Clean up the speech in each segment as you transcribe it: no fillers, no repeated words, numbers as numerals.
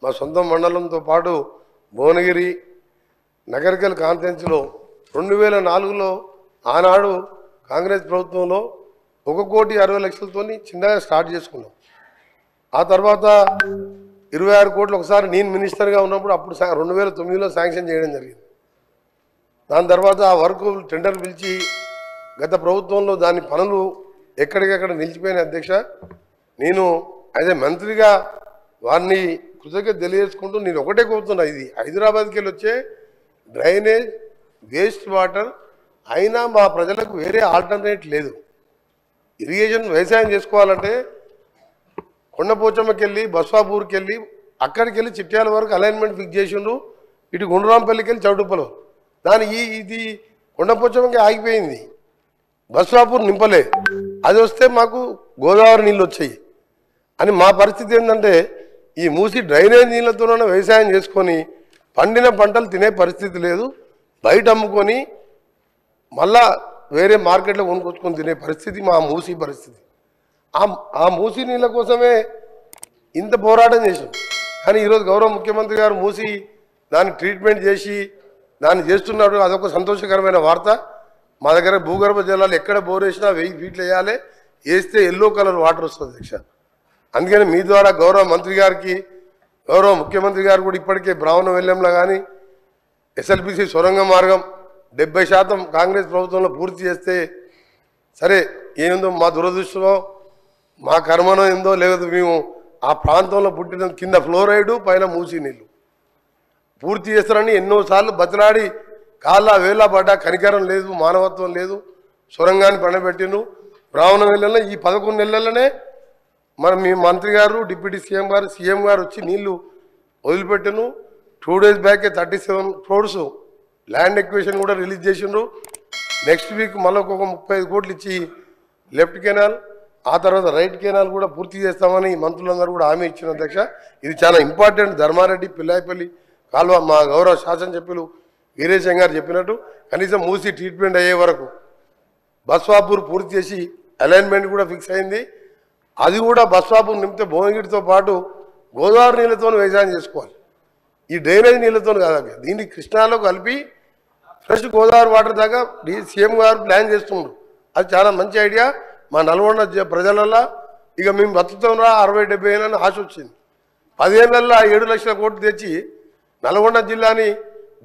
మా సొంత మండలంతో పాటు భువనగిరి నగరికల్ కాన్ఫరెన్స్లో 2004లో ఆనాడు కాంగ్రెస్ ప్రభుత్వంలో 1,60,00,000తోని చిన్నగా స్టార్ట్ చేసుకున్నాం. ఆ తర్వాత 26 కోట్లు ఒకసారి నేను మినిస్టర్గా ఉన్నప్పుడు అప్పుడు 2009లో శాంక్షన్ చేయడం జరిగింది. దాని తర్వాత ఆ వర్క్ టెండర్ పిలిచి గత ప్రభుత్వంలో దాని పనులు ఎక్కడికక్కడ నిలిచిపోయిన అధ్యక్ష. నేను యాజ్ ఏ మంత్రిగా వారిని కృతజ్ఞత తెలియజేసుకుంటూ నేను ఒకటే కోరుతున్నా, ఇది హైదరాబాద్కి వెళ్ళి వచ్చే డ్రైనేజ్ వేస్ట్ వాటర్ అయినా మా ప్రజలకు వేరే ఆల్టర్నేట్ లేదు. ఇరిగేషన్ వ్యవసాయం చేసుకోవాలంటే కొండపోచమ్మకి వెళ్ళి బస్వాపూర్కి వెళ్ళి అక్కడికి వెళ్ళి చిట్యాల వరకు అలైన్మెంట్ ఫిక్స్ చేసిండ్రు. ఇటు గుండ్రాంపల్లికి వెళ్ళి చౌటుప్పలు దాని ఇది కొండపోచమ్మకి ఆగిపోయింది, బస్వాపూర్ నింపలే. అది వస్తే మాకు గోదావరి నీళ్ళు వచ్చాయి అని మా పరిస్థితి ఏంటంటే ఈ మూసి డ్రైనేజ్ నీళ్ళతోనే వ్యవసాయం చేసుకొని పండిన పంటలు తినే పరిస్థితి లేదు. బయట అమ్ముకొని మళ్ళా వేరే మార్కెట్లో కొనుక్కొచ్చుకొని తినే పరిస్థితి మా మూసి పరిస్థితి. ఆ మూసి నీళ్ళ కోసమే ఇంత పోరాటం చేసాం. కానీ ఈరోజు గౌరవ ముఖ్యమంత్రి గారు మూసి దాన్ని ట్రీట్మెంట్ చేసి దాన్ని చేస్తున్నాడు. అదొక సంతోషకరమైన వార్త. మా దగ్గర భూగర్భ జలాలు ఎక్కడ బోర్ వేసినా 1000 ఫీట్లు వేయాలి, వేస్తే ఎల్లో కలర్ వాటర్ వస్తుంది అధ్యక్ష. అందుకని మీ ద్వారా గౌరవ మంత్రి గారికి, గౌరవ ముఖ్యమంత్రి గారు కూడా ఇప్పటికే బ్రాహ్మణ వెల్లంలో కానీ ఎస్ఎల్బిసి సొరంగ మార్గం 70% కాంగ్రెస్ ప్రభుత్వంలో పూర్తి చేస్తే సరే, ఏందో మా దురదృష్టమో మా కర్మనో ఏందో లేదు, మేము ఆ ప్రాంతంలో పుట్టిన కింద ఫ్లోరైడు పైన మూసి నీళ్ళు పూర్తి చేస్తారని ఎన్నోసార్లు బతిలాడి కాళ్ళ వేళ పడ్డా కనికరం లేదు, మానవత్వం లేదు. సొరంగాన్ని పండబెట్టిను. బ్రాహ్మణ వెల్లంలో ఈ 11 నెలలనే మీ మంత్రి గారు, డిప్యూటీ సీఎం గారు వచ్చి నీళ్లు వదిలిపెట్టాను. 2 days బ్యాకే 37 crores ల్యాండ్ ఎక్విజిషన్ కూడా రిలీజ్ చేసిండ్రు. నెక్స్ట్ వీక్ మళ్ళీ ఒక 35 కోట్లు ఇచ్చి లెఫ్ట్ కెనాల్, ఆ తర్వాత రైట్ కెనాల్ కూడా పూర్తి చేస్తామని మంత్రులందరూ కూడా హామీ ఇచ్చిన అధ్యక్ష. ఇది చాలా ఇంపార్టెంట్. ధర్మారెడ్డి పిల్లాయిపల్లి కాలువ మా గౌరవ శాసనసభ్యులు వీరేశం గారు చెప్పినట్టు కనీసం మూసి ట్రీట్మెంట్ అయ్యే వరకు బస్వాపూర్ పూర్తి చేసి అలైన్మెంట్ కూడా ఫిక్స్ అయింది. అది కూడా బస్వాపూర్ నింపితే భువనగిరితో పాటు గోదావరి నీళ్ళతో వ్యవసాయం చేసుకోవాలి. ఈ డ్రైనేజ్ నీళ్ళతో కాదు, దీన్ని కృష్ణాలో కలిపి ఫ్రెష్ గోదావరి వాటర్ దాకా సీఎం గారు ప్లాన్ చేస్తున్నారు. అది చాలా మంచి ఐడియా. మా నల్గొండ ప్రజలల్లో ఇక మేము బతుకుతాంరా 60-70 ఏళ్ళని ఆశ వచ్చింది. 10 ఏళ్ళల్లో 7 లక్షల కోట్లు తెచ్చి నల్గొండ జిల్లాని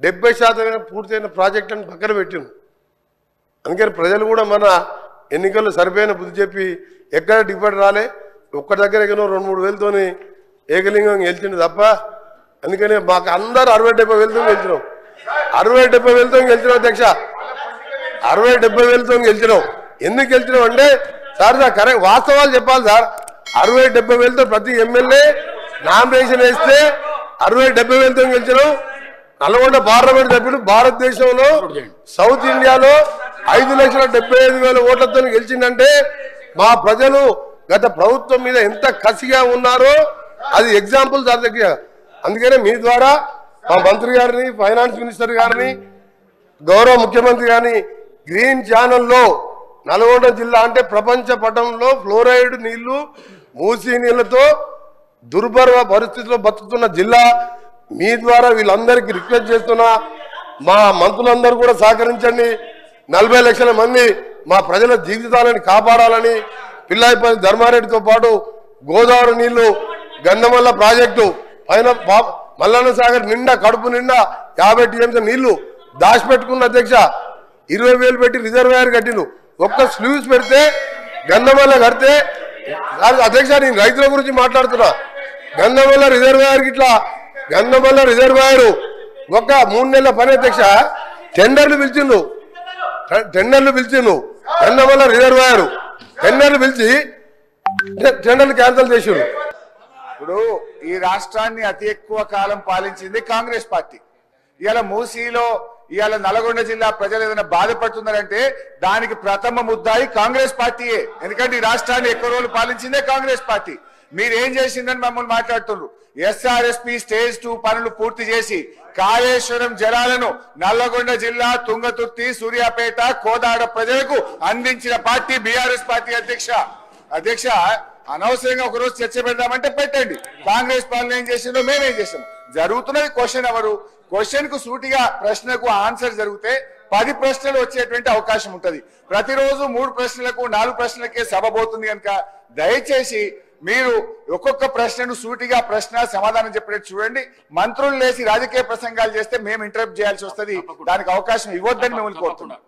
70% పూర్తయిన ప్రాజెక్ట్ అని పక్కన పెట్టిండు. అందుకని ప్రజలు కూడా మన ఎన్నికల్లో సరిపోయిన బుద్ధి చెప్పి ఎక్కడ డిఫెక్ట్ రాలే, ఒక్క దగ్గర ఎక్కడో 2-3 వేలతోని ఏకలింగం గెలిచిండు తప్ప. అందుకని మాకు అందరూ 60-70 వేలతో గెలిచినాం. 60-70 వేలతో గెలిచినాం అధ్యక్ష. 60-70 వేలతో గెలిచినాం. ఎందుకు గెలిచినాం అంటే సార్ కరెక్ట్ వాస్తవాలు చెప్పాలి సార్. 60-70 వేలతో ప్రతి ఎమ్మెల్యే నామినేషన్ వేస్తే 60-70 వేలతో గెలిచినాం. నల్గొండ పార్లమెంట్ సభ్యులు భారతదేశంలో సౌత్ ఇండియాలో 5,75,000 ఓట్లతో గెలిచిందంటే మా ప్రజలు గత ప్రభుత్వం మీద ఎంత కసిగా ఉన్నారో అది ఎగ్జాంపుల్ సార్ దగ్గర. అందుకనే మీ ద్వారా మా మంత్రి గారిని, ఫైనాన్స్ మినిస్టర్ గారిని, గౌరవ ముఖ్యమంత్రి గారిని గ్రీన్ ఛానల్లో నల్గొండ జిల్లా అంటే ప్రపంచ పటంలో ఫ్లోరైడ్ నీళ్లు మూసి నీళ్లతో దుర్భర పరిస్థితుల్లో బతుకుతున్న జిల్లా. మీ ద్వారా వీళ్ళందరికీ రిక్వెస్ట్ చేస్తున్నా, మా మంత్రులందరూ కూడా సహకరించండి. 40 లక్షల మంది మా ప్రజల జీవితాలను కాపాడాలని పిల్లాయిపల్లి ధర్మారెడ్డితో పాటు గోదావరి నీళ్లు గంధమల్ల ప్రాజెక్టు పైన మల్లన్న సాగర్ నిండా కడుపు నిండా 50 టీఎంసీ నీళ్లు దాచిపెట్టుకున్న అధ్యక్ష. 20,000 పెట్టి రిజర్వాయర్ కట్టిను. ఒక్క స్లూస్ పెడితే గంధమల్ల కడితే అధ్యక్ష, నేను రైతుల గురించి మాట్లాడుతున్నా. గంధమల్ల రిజర్వాయర్ ఇట్లా గంధమల్ల రిజర్వాయర్ ఒక 3 నెలల పని అధ్యక్ష. టెండర్లు పిలిచిండు గంధమల్ల రిజర్వాయర్ టెండర్లు పిలిచి టెండర్లు క్యాన్సిల్ చేసిండు. ఇప్పుడు ఈ రాష్ట్రాన్ని అతి ఎక్కువ కాలం పాలించింది కాంగ్రెస్ పార్టీ. ఇవాళ మూసీలో ఇవాళ నల్గొండ జిల్లా ప్రజలు ఏదైనా బాధపడుతున్నారంటే దానికి ప్రథమ ముద్దాయి కాంగ్రెస్ పార్టీయే. ఎందుకంటే ఈ రాష్ట్రాన్ని ఎక్కువ రోజులు పాలించిందే కాంగ్రెస్ పార్టీ. మీరేం చేసిందని మమ్మల్ని మాట్లాడుతున్నారు. ఎస్ఆర్ఎస్పి స్టేజ్ 2 పనులు పూర్తి చేసి కాళేశ్వరం జలాలను నల్లగొండ జిల్లా తుంగతుర్తి, సూర్యాపేట, కోదాడ ప్రజలకు అందించిన పార్టీ బీఆర్ఎస్ పార్టీ. అధ్యక్ష అనవసరంగా ఒకరోజు చర్చ పెడదామంటే పెట్టండి. కాంగ్రెస్ పాలన ఏం చేసిందో మేమేం చేసాం. జరుగుతున్నది క్వశ్చన్ అవరు. క్వశ్చన్ కు సూటిగా ప్రశ్నకు ఆన్సర్ జరిగితే 10 ప్రశ్నలు వచ్చేటువంటి అవకాశం ఉంటది. ప్రతిరోజు 3 ప్రశ్నలకు 4 ప్రశ్నలకే సభ పోతుంది కనుక దయచేసి మీరు ఒక్కొక్క ప్రశ్నను సూటిగా ప్రశ్న సమాధానం చెప్పినట్టు చూడండి. మంత్రులు లేసి రాజకీయ ప్రసంగాలు చేస్తే మేము ఇంటరప్ట్ చేయాల్సి వస్తుంది. దానికి అవకాశం ఇవ్వద్దని మిమ్మల్ని కోరుతున్నాం.